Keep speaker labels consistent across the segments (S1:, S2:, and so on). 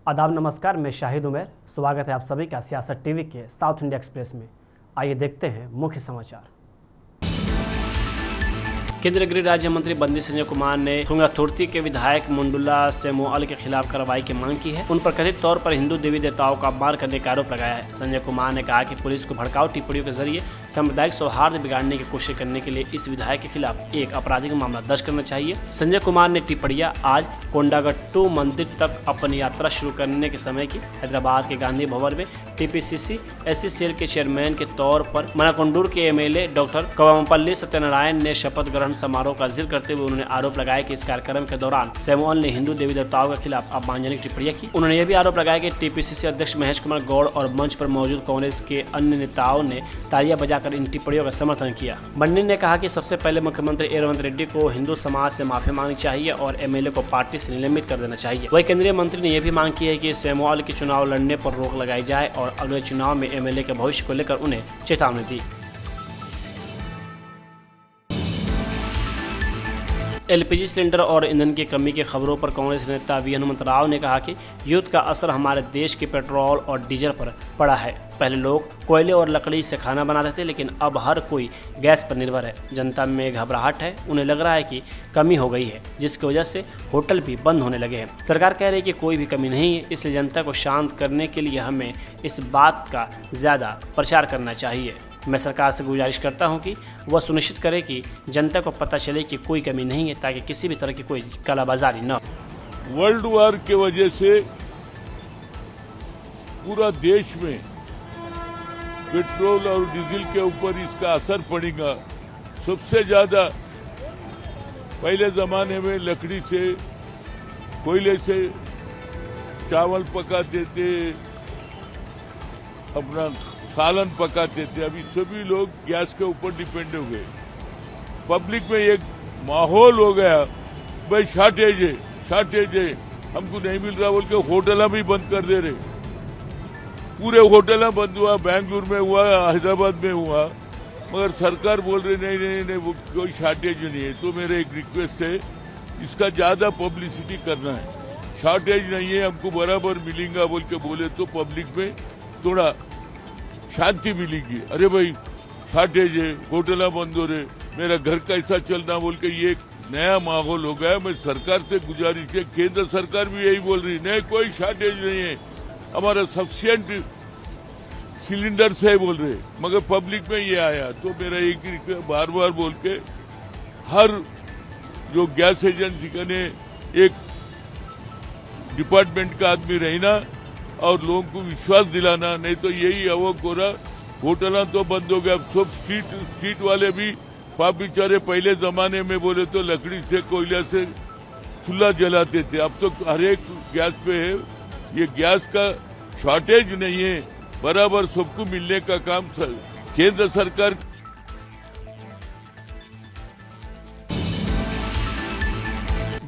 S1: आदाब नमस्कार, मैं शाहिद उमर। स्वागत है आप सभी का सियासत टीवी के साउथ इंडिया एक्सप्रेस में। आइए देखते हैं मुख्य समाचार। केंद्रीय गृह राज्य मंत्री बंदी संजय कुमार ने थुंगाथुर्ती के विधायक मुंडुला सेमुअल के खिलाफ कार्रवाई की मांग की है। उन पर कथित तौर पर हिंदू देवी देवताओं का अपमान करने का आरोप लगाया है। संजय कुमार ने कहा कि पुलिस को भड़काऊ टिप्पणियों के जरिए सांप्रदायिक सौहार्द बिगाड़ने की कोशिश करने के लिए इस विधायक के खिलाफ एक आपराधिक मामला दर्ज करना चाहिए। संजय कुमार ने टिप्पणियां आज कोंडागट्टू मंदिर तक अपनी यात्रा शुरू करने के समय की। हैदराबाद के गांधी भवन में टीपीसीसी एससी सेल के चेयरमैन के तौर पर मनाकोंडूर के एमएलए डॉक्टर कवमपल्ली सत्यनारायण ने शपथ ग्रहण समारोह का जिक्र करते हुए उन्होंने आरोप लगाया कि इस कार्यक्रम के दौरान सेमुअल ने हिंदू देवी देवताओं के खिलाफ अपमानजनक टिप्पणियां की। उन्होंने यह भी आरोप लगाया कि टीपीसीसी अध्यक्ष महेश कुमार गौड़ और मंच पर मौजूद कांग्रेस के अन्य नेताओं ने तालियां बजाकर इन टिप्पणियों का समर्थन किया। बंडी ने कहा कि सबसे पहले मुख्यमंत्री रेवंत रेड्डी को हिंदू समाज से माफी मांगनी चाहिए और एमएलए को पार्टी से निलंबित कर देना चाहिए। वही केंद्रीय मंत्री ने यह भी मांग की है कि सेमुअल के चुनाव लड़ने पर रोक लगाई जाए और अगले चुनाव में एमएलए के भविष्य को लेकर उन्हें चेतावनी दी। एलपीजी सिलेंडर और ईंधन की कमी की खबरों पर कांग्रेस नेता वी हनुमंत राव ने कहा कि युद्ध का असर हमारे देश के पेट्रोल और डीजल पर पड़ा है। पहले लोग कोयले और लकड़ी से खाना बनाते थे, लेकिन अब हर कोई गैस पर निर्भर है। जनता में घबराहट है, उन्हें लग रहा है कि कमी हो गई है, जिसकी वजह से होटल भी बंद होने लगे हैं। सरकार कह रही है कि कोई भी कमी नहीं है, इसलिए जनता को शांत करने के लिए हमें इस बात का ज़्यादा प्रचार करना चाहिए। मैं सरकार से गुजारिश करता हूं कि वह सुनिश्चित करे कि जनता को पता चले कि कोई कमी नहीं है, ताकि किसी भी तरह की कोई कालाबाजारी न हो।
S2: वर्ल्ड वार के वजह से पूरा देश में पेट्रोल और डीजल के ऊपर इसका असर पड़ेगा। सबसे ज्यादा पहले जमाने में लकड़ी से, कोयले से चावल पकाते थे, अपना सालन पकाते थे। अभी सभी लोग गैस के ऊपर डिपेंड हो गए। पब्लिक में एक माहौल हो गया, भाई शॉर्टेज है, हमको नहीं मिल रहा बोल के होटल भी बंद कर दे रहे। पूरे होटल बंद हुआ, बेंगलुर में हुआ, हैदराबाद में हुआ, मगर सरकार बोल रही नहीं वो कोई शॉर्टेज नहीं है। तो मेरा एक रिक्वेस्ट है, इसका ज्यादा पब्लिसिटी करना है। शॉर्टेज नहीं है, हमको बराबर मिलेगा बोल के बोले तो पब्लिक में थोड़ा शांति मिलेगी। अरे भाई शॉर्टेज है, होटल बंद हो रहे, मेरा घर कैसा चलना बोल के ये नया माहौल हो गया। मैं सरकार से गुजारिश है, केंद्र सरकार भी यही बोल रही नहीं कोई शॉर्टेज नहीं है, हमारा सफिशिएंट सिलेंडर से बोल रहे, मगर पब्लिक में ये आया। तो मेरा एक बार बार बोल के हर जो गैस एजेंसी का ने एक डिपार्टमेंट का आदमी रहना और लोगों को विश्वास दिलाना, नहीं तो यही अवक हो रहा। होटल तो बंद हो गया, सब स्ट्रीट वाले भी पाप बेचारे पहले जमाने में बोले तो लकड़ी से, कोयला से चूल्हा जलाते थे, अब तो हर एक गैस पे है। ये गैस का शॉर्टेज नहीं है, बराबर सबको मिलने का काम केंद्र सरकार।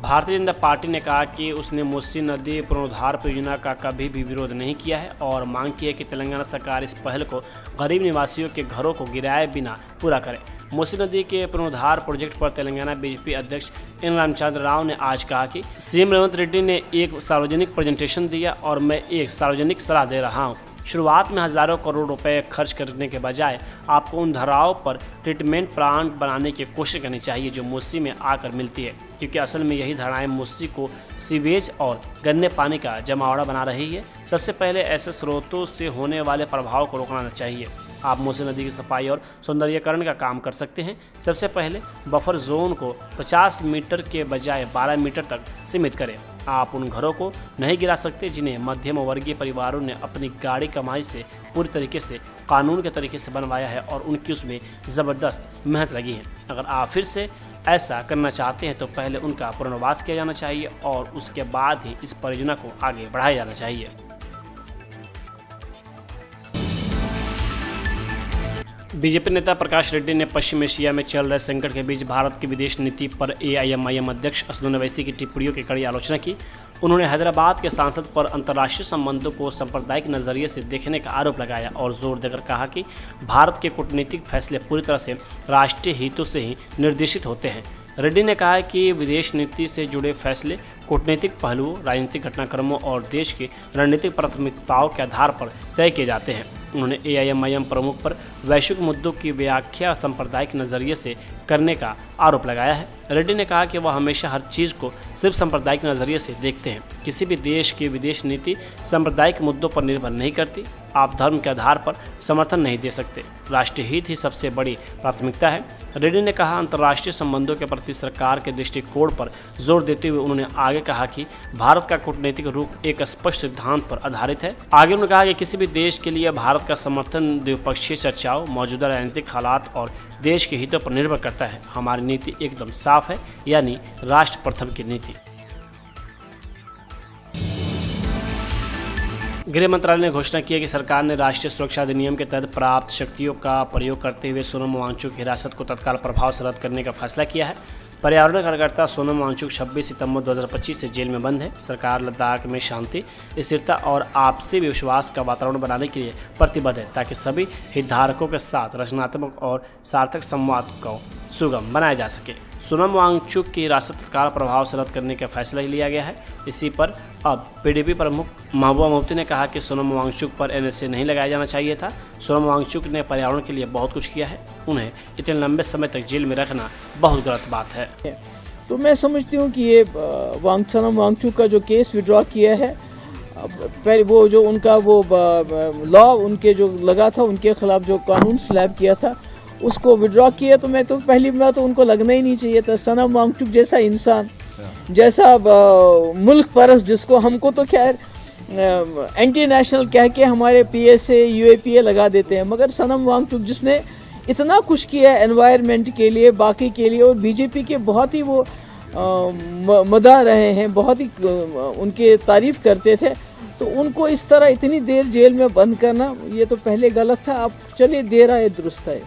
S1: भारतीय जनता पार्टी ने कहा कि उसने मूसी नदी पुनरुद्धार परियोजना का कभी भी विरोध नहीं किया है और मांग की है कि तेलंगाना सरकार इस पहल को गरीब निवासियों के घरों को गिराए बिना पूरा करे। मूसी नदी के पुनरुद्धार प्रोजेक्ट पर तेलंगाना बीजेपी अध्यक्ष एन रामचंद्र राव ने आज कहा कि सीएम रेवंत रेड्डी ने एक सार्वजनिक प्रेजेंटेशन दिया और मैं एक सार्वजनिक सलाह दे रहा हूँ। शुरुआत में हजारों करोड़ रुपए खर्च करने के बजाय आपको उन धाराओं पर ट्रीटमेंट प्लांट बनाने की कोशिश करनी चाहिए जो मूसी में आकर मिलती है, क्योंकि असल में यही धाराएं मूसी को सीवेज और गंदे पानी का जमावड़ा बना रही है। सबसे पहले ऐसे स्रोतों से होने वाले प्रभाव को रोकना चाहिए। आप मूसी नदी की सफाई और सौंदर्यीकरण का काम कर सकते हैं। सबसे पहले बफर जोन को 50 मीटर के बजाय 12 मीटर तक सीमित करें। आप उन घरों को नहीं गिरा सकते जिन्हें मध्यम वर्गीय परिवारों ने अपनी गाड़ी कमाई से पूरी तरीके से कानून के तरीके से बनवाया है और उनकी उसमें ज़बरदस्त मेहनत लगी है। अगर आप फिर से ऐसा करना चाहते हैं तो पहले उनका पुनर्वास किया जाना चाहिए और उसके बाद ही इस परियोजना को आगे बढ़ाया जाना चाहिए। बीजेपी नेता प्रकाश रेड्डी ने पश्चिम एशिया में चल रहे संकट के बीच भारत की विदेश नीति पर एआईएमआईएम अध्यक्ष असदुद्दीन ओवैसी की टिप्पणियों की कड़ी आलोचना की। उन्होंने हैदराबाद के सांसद पर अंतर्राष्ट्रीय संबंधों को सांप्रदायिक नजरिए से देखने का आरोप लगाया और जोर देकर कहा कि भारत के कूटनीतिक फैसले पूरी तरह से राष्ट्रीय हितों से ही निर्देशित होते हैं। रेड्डी ने कहा कि विदेश नीति से जुड़े फैसले कूटनीतिक पहलुओं, राजनीतिक घटनाक्रमों और देश की रणनीतिक प्राथमिकताओं के आधार पर तय किए जाते हैं। उन्होंने AIMIM प्रमुख पर वैश्विक मुद्दों की व्याख्या सांप्रदायिक नज़रिए से करने का आरोप लगाया है। रेड्डी ने कहा कि वह हमेशा हर चीज़ को सिर्फ सांप्रदायिक नज़रिए से देखते हैं। किसी भी देश की विदेश नीति सांप्रदायिक मुद्दों पर निर्भर नहीं करती। आप धर्म के आधार पर समर्थन नहीं दे सकते। राष्ट्रीय हित ही सबसे बड़ी प्राथमिकता है। रेड्डी ने कहा, अंतर्राष्ट्रीय संबंधों के प्रति सरकार के दृष्टिकोण पर जोर देते हुए उन्होंने आगे कहा कि भारत का कूटनीतिक रूप एक स्पष्ट सिद्धांत पर आधारित है। आगे उन्होंने कहा कि किसी भी देश के लिए भारत का समर्थन द्विपक्षीय चर्चाओं, मौजूदा राजनीतिक हालात और देश के हितों पर निर्भर करता है। हमारी नीति एकदम साफ है, यानी राष्ट्र प्रथम की नीति। गृह मंत्रालय ने घोषणा की है कि सरकार ने राष्ट्रीय सुरक्षा अधिनियम के तहत प्राप्त शक्तियों का प्रयोग करते हुए सोनम वांगचुक की हिरासत को तत्काल प्रभाव से रद्द करने का फैसला किया है। पर्यावरण कार्यकर्ता सोनम वांगचुक 26 सितंबर 2025 से जेल में बंद है। सरकार लद्दाख में शांति, स्थिरता और आपसी विश्वास का वातावरण बनाने के लिए प्रतिबद्ध है ताकि सभी हितधारकों के साथ रचनात्मक और सार्थक संवाद को सुगम बनाया जा सके। सोनम वांगचुक की हिरासत तत्काल प्रभाव से रद्द करने का फैसला लिया गया है। इसी पर अब PDP प्रमुख महबूबा मुफ्ती ने कहा कि सोनम वांगचुक पर NSA नहीं लगाया जाना चाहिए था। सोनम वांगचुक ने पर्यावरण के लिए बहुत कुछ किया है। उन्हें इतने लंबे समय तक जेल में रखना बहुत गलत बात है।
S3: तो मैं समझती हूँ कि ये सोनम वांगचुक का जो केस विड्रॉ किया है, पहले वो जो उनका वो लॉ उनके जो लगा था, उनके खिलाफ जो कानून स्लैब किया था उसको विड्रॉ किया, तो मैं तो पहली बात तो उनको लगना ही नहीं चाहिए था। सोनम वांगचुक जैसा इंसान, जैसा मुल्क परस्त, जिसको हमको तो खैर एंटी नेशनल कह के हमारे PSA UAPA लगा देते हैं, मगर सोनम वांगचुक जिसने इतना कुछ किया है एनवायरनमेंट के लिए, बाकी के लिए, और BJP के बहुत ही वो मदा रहे हैं, बहुत ही उनके तारीफ करते थे, तो उनको इस तरह इतनी देर जेल में बंद करना ये तो पहले गलत था। अब चलिए देर आए दुरुस्त है।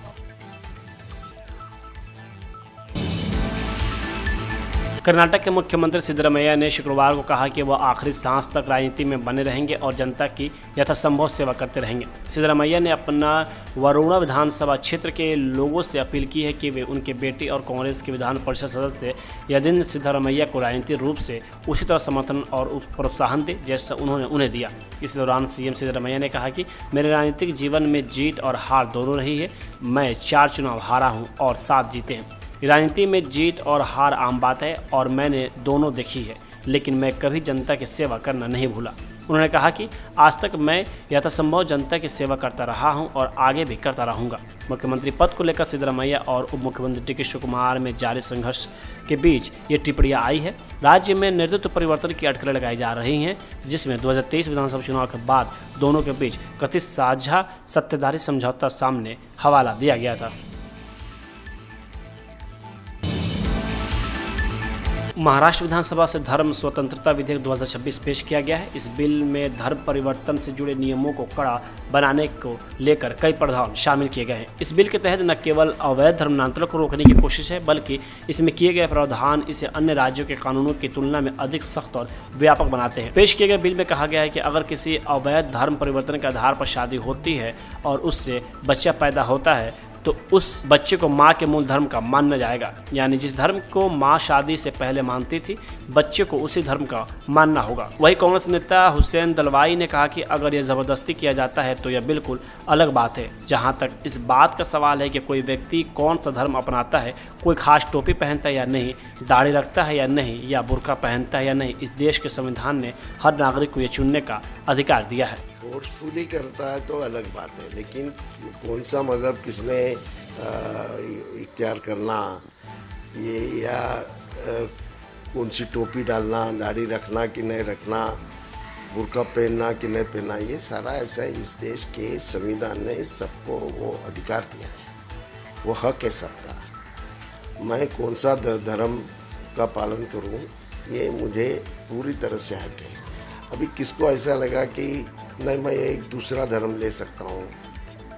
S1: कर्नाटक के मुख्यमंत्री सिद्धरामैया ने शुक्रवार को कहा कि वह आखिरी सांस तक राजनीति में बने रहेंगे और जनता की यथासंभव सेवा करते रहेंगे। सिद्धरामैया ने अपना वरुणा विधानसभा क्षेत्र के लोगों से अपील की है कि वे उनके बेटे और कांग्रेस के विधान परिषद सदस्य यदेंद्र सिद्धरामैया को राजनीतिक रूप से उसी तरह समर्थन और प्रोत्साहन दें जैसा उन्होंने उन्हें दिया। इस दौरान CM सिद्धरामैया ने कहा कि मेरे राजनीतिक जीवन में जीत और हार दोनों रही है। मैं 4 चुनाव हारा हूँ और 7 जीते हैं। राजनीति में जीत और हार आम बात है और मैंने दोनों देखी है, लेकिन मैं कभी जनता की सेवा करना नहीं भूला। उन्होंने कहा कि आज तक मैं यथासंभव जनता की सेवा करता रहा हूं और आगे भी करता रहूंगा। मुख्यमंत्री पद को लेकर सिद्धरामैया और उप मुख्यमंत्री DK शिवकुमार में जारी संघर्ष के बीच ये टिप्पणियां आई है। राज्य में नेतृत्व परिवर्तन की अटकलें लगाई जा रही हैं, जिसमें 2023 विधानसभा चुनाव के बाद दोनों के बीच कथित साझा सत्ताधारी समझौता सामने हवाला दिया गया था। महाराष्ट्र विधानसभा से धर्म स्वतंत्रता विधेयक 2026 पेश किया गया है। इस बिल में धर्म परिवर्तन से जुड़े नियमों को कड़ा बनाने को लेकर कई प्रावधान शामिल किए गए हैं। इस बिल के तहत न केवल अवैध धर्मांतरण को रोकने की कोशिश है, बल्कि इसमें किए गए प्रावधान इसे अन्य राज्यों के कानूनों की तुलना में अधिक सख्त और व्यापक बनाते हैं। पेश किए गए बिल में कहा गया है कि अगर किसी अवैध धर्म परिवर्तन के आधार पर शादी होती है और उससे बच्चा पैदा होता है तो उस बच्चे को माँ के मूल धर्म का मानना जाएगा, यानी जिस धर्म को माँ शादी से पहले मानती थी, बच्चे को उसी धर्म का मानना होगा। वही कांग्रेस नेता हुसैन दलवाई ने कहा कि अगर यह ज़बरदस्ती किया जाता है तो यह बिल्कुल अलग बात है। जहाँ तक इस बात का सवाल है कि कोई व्यक्ति कौन सा धर्म अपनाता है, कोई खास टोपी पहनता है या नहीं, दाढ़ी रखता है या नहीं, या बुर्का पहनता है या नहीं, इस देश के संविधान ने हर नागरिक को यह चुनने का अधिकार दिया है।
S4: फोर्सफुली करता है तो अलग बात है, लेकिन कौन सा मज़हब किसने इख्तियार करना, ये या कौन सी टोपी डालना, दाढ़ी रखना कि नहीं रखना, बुर्का पहनना कि नहीं पहनना, ये सारा ऐसा इस देश के संविधान ने सबको वो अधिकार दिया है, वो हक है सबका। मैं कौन सा धर्म का पालन करूं, ये मुझे पूरी तरह से हक है। अभी किसको ऐसा लगा कि नहीं मैं एक दूसरा धर्म ले सकता हूँ,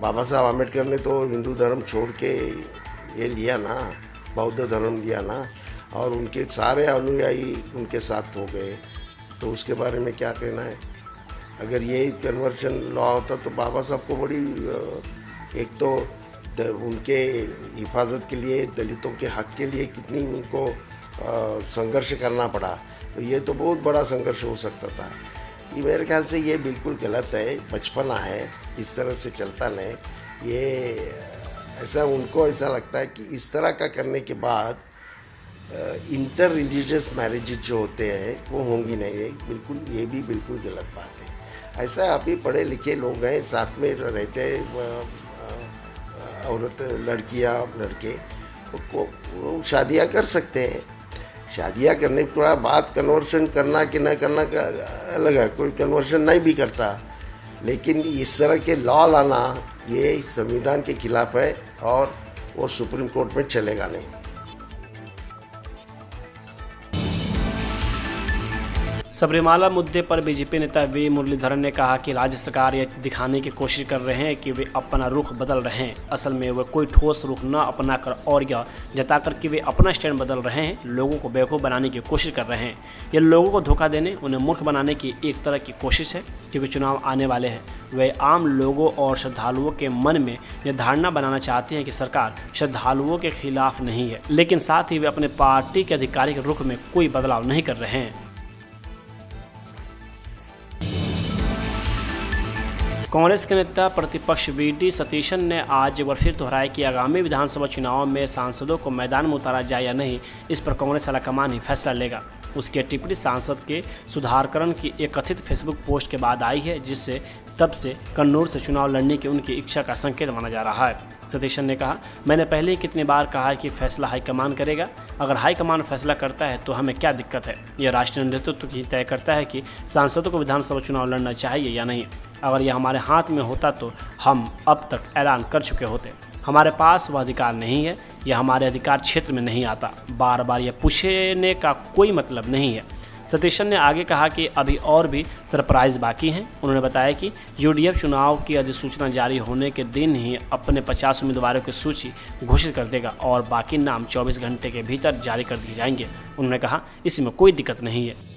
S4: बाबा साहब आम्बेडकर ने तो हिंदू धर्म छोड़ के ये लिया ना, बौद्ध धर्म लिया ना, और उनके सारे अनुयायी उनके साथ हो गए, तो उसके बारे में क्या कहना है। अगर ये कन्वर्शन लॉ होता तो बाबा साहब को बड़ी एक तो उनके हिफाजत के लिए, दलितों के हक के लिए कितनी उनको संघर्ष करना पड़ा। तो ये तो बहुत बड़ा संघर्ष हो सकता था। ये मेरे ख्याल से ये बिल्कुल गलत है, बचपना है, इस तरह से चलता नहीं। ये ऐसा उनको ऐसा लगता है कि इस तरह का करने के बाद इंटर रिलीजियस मैरिजेज जो होते हैं वो होंगी नहीं। बिल्कुल, ये भी बिल्कुल गलत बात है। ऐसा अभी पढ़े लिखे लोग हैं, साथ में रहते हैं, औरत, लड़कियां, लड़के, वो शादियां कर सकते हैं। शादियां करने के बाद कन्वर्शन करना कि न करना का अलग है, कोई कन्वर्शन नहीं भी करता, लेकिन इस तरह के लॉ लाना ये संविधान के खिलाफ है और वो सुप्रीम कोर्ट में चलेगा नहीं।
S1: सबरीमाला मुद्दे पर बीजेपी नेता वी मुरलीधरन ने कहा कि राज्य सरकार ये दिखाने की कोशिश कर रहे हैं कि वे अपना रुख बदल रहे हैं। असल में वे कोई ठोस रुख न अपनाकर और यह जताकर कि वे अपना स्टैंड बदल रहे हैं, लोगों को बेवकूफ़ बनाने की कोशिश कर रहे हैं। ये लोगों को धोखा देने, उन्हें मूर्ख बनाने की एक तरह की कोशिश है, क्योंकि चुनाव आने वाले हैं। वे आम लोगों और श्रद्धालुओं के मन में यह धारणा बनाना चाहते हैं कि सरकार श्रद्धालुओं के खिलाफ नहीं है, लेकिन साथ ही वे अपने पार्टी के आधिकारिक रुख में कोई बदलाव नहीं कर रहे हैं। कांग्रेस के नेता प्रतिपक्ष वी.डी. सतीशन ने आज एक बार फिर दोहराया कि आगामी विधानसभा चुनाव में सांसदों को मैदान में उतारा जाए या नहीं, इस पर कांग्रेस आलाकमान ही फैसला लेगा। उसकी टिप्पणी सांसद के सुधाकरण की एक कथित फेसबुक पोस्ट के बाद आई है, जिससे तब से कन्नौज से चुनाव लड़ने की उनकी इच्छा का संकेत माना जा रहा है। सतीशन ने कहा, मैंने पहले ही कितनी बार कहा है कि फैसला हाईकमान करेगा। अगर हाईकमान फैसला करता है तो हमें क्या दिक्कत है। यह राष्ट्रीय नेतृत्व ही तय करता है कि सांसदों को विधानसभा चुनाव लड़ना चाहिए या नहीं। अगर यह हमारे हाथ में होता तो हम अब तक ऐलान कर चुके होते। हमारे पास वह अधिकार नहीं है, यह हमारे अधिकार क्षेत्र में नहीं आता। बार बार यह पूछने का कोई मतलब नहीं है। सतीशन ने आगे कहा कि अभी और भी सरप्राइज बाकी हैं। उन्होंने बताया कि यूडीएफ चुनाव की अधिसूचना जारी होने के दिन ही अपने 50 उम्मीदवारों की सूची घोषित कर देगा और बाकी नाम 24 घंटे के भीतर जारी कर दिए जाएंगे। उन्होंने कहा, इसमें कोई दिक्कत नहीं है।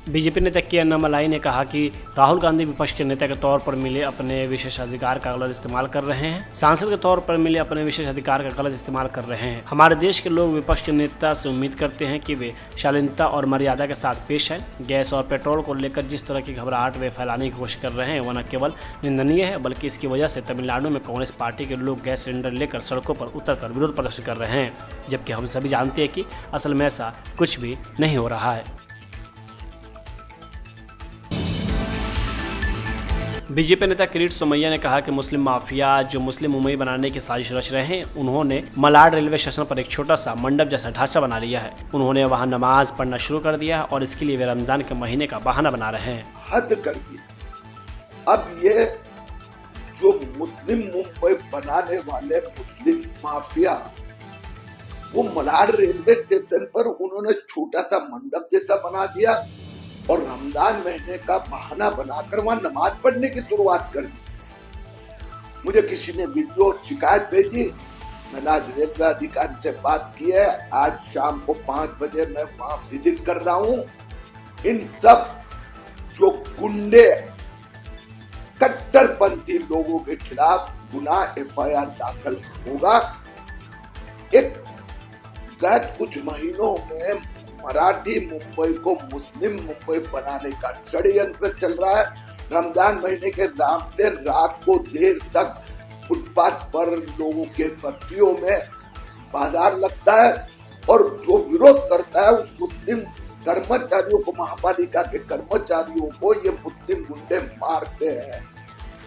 S1: बीजेपी नेता के अन्नामलाई ने कहा कि राहुल गांधी विपक्ष के नेता के तौर पर मिले अपने विशेषाधिकार का गलत इस्तेमाल कर रहे हैं। सांसद के तौर पर मिले अपने विशेषाधिकार का गलत इस्तेमाल कर रहे हैं। हमारे देश के लोग विपक्ष के नेता से उम्मीद करते हैं कि वे शालीनता और मर्यादा के साथ पेश आए। गैस और पेट्रोल को लेकर जिस तरह की घबराहट वे फैलाने की कोशिश कर रहे हैं, वह न केवल निंदनीय है, बल्कि इसकी वजह से तमिलनाडु में कांग्रेस पार्टी के लोग गैस सिलेंडर लेकर सड़कों पर उतरकर विरोध प्रदर्शन कर रहे हैं, जबकि हम सभी जानते हैं कि असल में ऐसा कुछ भी नहीं हो रहा है। बीजेपी नेता किरीट सोमैया ने कहा कि मुस्लिम माफिया जो मुस्लिम मुंबई बनाने की साजिश रच रहे हैं, उन्होंने मलाड रेलवे स्टेशन पर एक छोटा सा मंडप जैसा ढांचा बना लिया है। उन्होंने वहां नमाज पढ़ना शुरू कर दिया है और इसके लिए वे रमजान के महीने का बहाना बना रहे हैं।
S5: हद कर दी। अब ये जो मुस्लिम मुंबई बनाने वाले मुस्लिम माफिया, वो मलाड रेलवे स्टेशन पर उन्होंने छोटा सा मंडप जैसा बना दिया और रमजान महीने का बहाना बनाकर वहां नमाज पढ़ने की शुरुआत कर दी। मुझे किसी ने वीडियो शिकायत भेजी, मैंने आज रेलवे अधिकारी से बात की है। आज शाम को 5 बजे मैं वहां विजिट कर रहा हूं। इन सब जो गुंडे कट्टरपंथी लोगों के खिलाफ गुनाह FIR दाखिल होगा। एक गत कुछ महीनों में मराठी मुंबई को मुस्लिम मुंबई बनाने का षड्यंत्र चल रहा है। रमजान महीने के नाम से रात को देर तक फुटपाथ पर लोगों के बस्तियों में बाजार लगता है और जो विरोध करता है उस मुस्लिम कर्मचारियों को, महापालिका के कर्मचारियों को ये मुस्लिम गुंडे मारते हैं।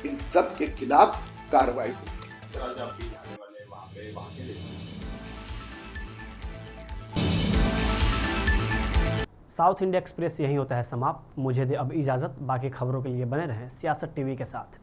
S5: इन सब के खिलाफ कार्रवाई होगी।
S1: साउथ इंडिया एक्सप्रेस यही होता है समाप्त। मुझे दे अब इजाज़त। बाकी खबरों के लिए बने रहें सियासत टीवी के साथ।